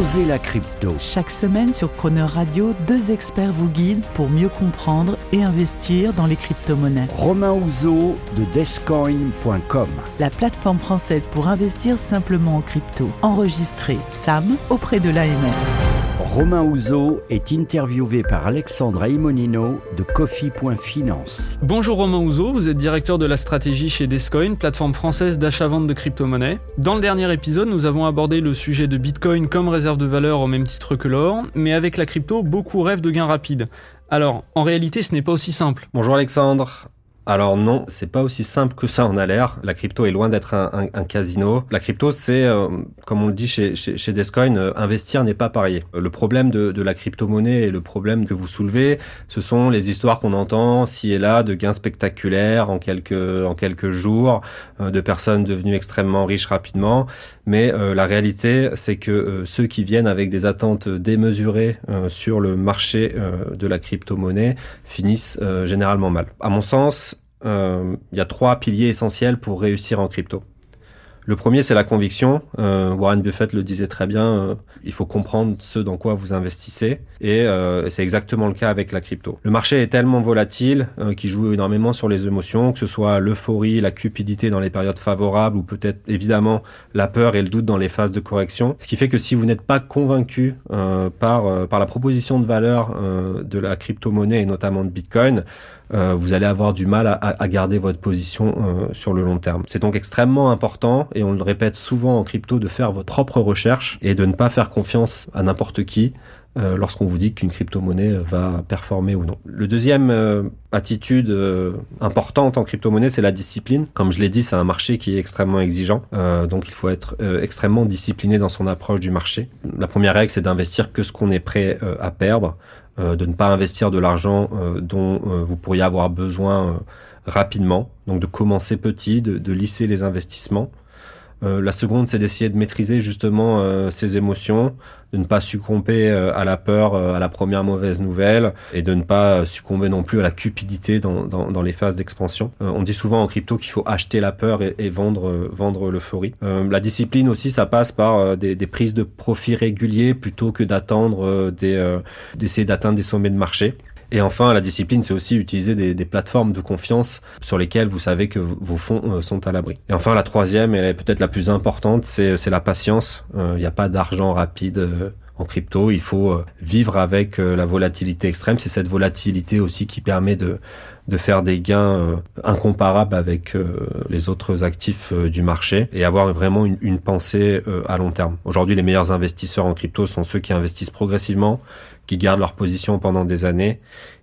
Osez la crypto. Chaque semaine sur Chrono Radio, 2 experts vous guident pour mieux comprendre et investir dans les crypto-monnaies. Romain Houzeau de Descoin.com. La plateforme française pour investir simplement en crypto. Enregistré SAM auprès de l'AMF. Romain Houzeau est interviewé par Alexandre Aimonino de Coffee.finance. Bonjour Romain Houzeau, vous êtes directeur de la stratégie chez Descoin, plateforme française d'achat-vente de crypto-monnaies. Dans le dernier épisode, nous avons abordé le sujet de Bitcoin comme réserve de valeur au même titre que l'or, mais avec la crypto, beaucoup rêvent de gains rapides. Alors, en réalité, ce n'est pas aussi simple. Bonjour Alexandre. Alors non, c'est pas aussi simple que ça en a l'air. La crypto est loin d'être un casino. La crypto, c'est, comme on le dit chez Descoin, investir n'est pas parier. Le problème de la crypto-monnaie et le problème que vous soulevez, ce sont les histoires qu'on entend ci et là de gains spectaculaires en quelques jours, de personnes devenues extrêmement riches rapidement. Mais la réalité, c'est que ceux qui viennent avec des attentes démesurées sur le marché de la crypto-monnaie finissent généralement mal. À mon sens, il y a 3 piliers essentiels pour réussir en crypto. Le premier, c'est la conviction. Warren Buffett le disait très bien, il faut comprendre ce dans quoi vous investissez. Et c'est exactement le cas avec la crypto. Le marché est tellement volatile qu'il joue énormément sur les émotions, que ce soit l'euphorie, la cupidité dans les périodes favorables ou peut-être évidemment la peur et le doute dans les phases de correction. Ce qui fait que si vous n'êtes pas convaincu par la proposition de valeur de la crypto-monnaie et notamment de Bitcoin, vous allez avoir du mal à garder votre position sur le long terme. C'est donc extrêmement important, et on le répète souvent en crypto, de faire votre propre recherche et de ne pas faire confiance à n'importe qui lorsqu'on vous dit qu'une crypto-monnaie va performer ou non. Le deuxième attitude importante en crypto-monnaie, c'est la discipline. Comme je l'ai dit, c'est un marché qui est extrêmement exigeant, donc il faut être extrêmement discipliné dans son approche du marché. La première règle, c'est d'investir que ce qu'on est prêt à perdre, de ne pas investir de l'argent dont vous pourriez avoir besoin rapidement, donc de commencer petit, de lisser les investissements. La seconde, c'est d'essayer de maîtriser justement ses émotions, de ne pas succomber à la peur, à la première mauvaise nouvelle, et de ne pas succomber non plus à la cupidité dans les phases d'expansion. On dit souvent en crypto qu'il faut acheter la peur et vendre l'euphorie. La discipline aussi, ça passe par des prises de profit réguliers plutôt que d'attendre d'essayer d'atteindre des sommets de marché. Et enfin, la discipline, c'est aussi utiliser des plateformes de confiance sur lesquelles vous savez que vos fonds sont à l'abri. Et enfin, la troisième, et peut-être la plus importante, c'est la patience. Il n'y a pas d'argent rapide en crypto. Il faut vivre avec la volatilité extrême. C'est cette volatilité aussi qui permet de faire des gains incomparables avec les autres actifs du marché et avoir vraiment une pensée à long terme. Aujourd'hui, les meilleurs investisseurs en crypto sont ceux qui investissent progressivement, qui gardent leur position pendant des années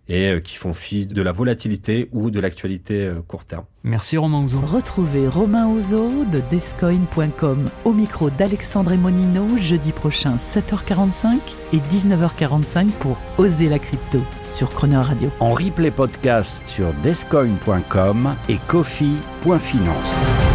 et qui font fi de la volatilité ou de l'actualité court terme. Merci Romain Houzeau. Retrouvez Romain Houzeau de Descoin.com au micro d'Alexandre Aimonino jeudi prochain 7h45 et 19h45 pour Oser la crypto sur Chrono Radio. En replay podcast sur Descoin.com et Coffee.finance.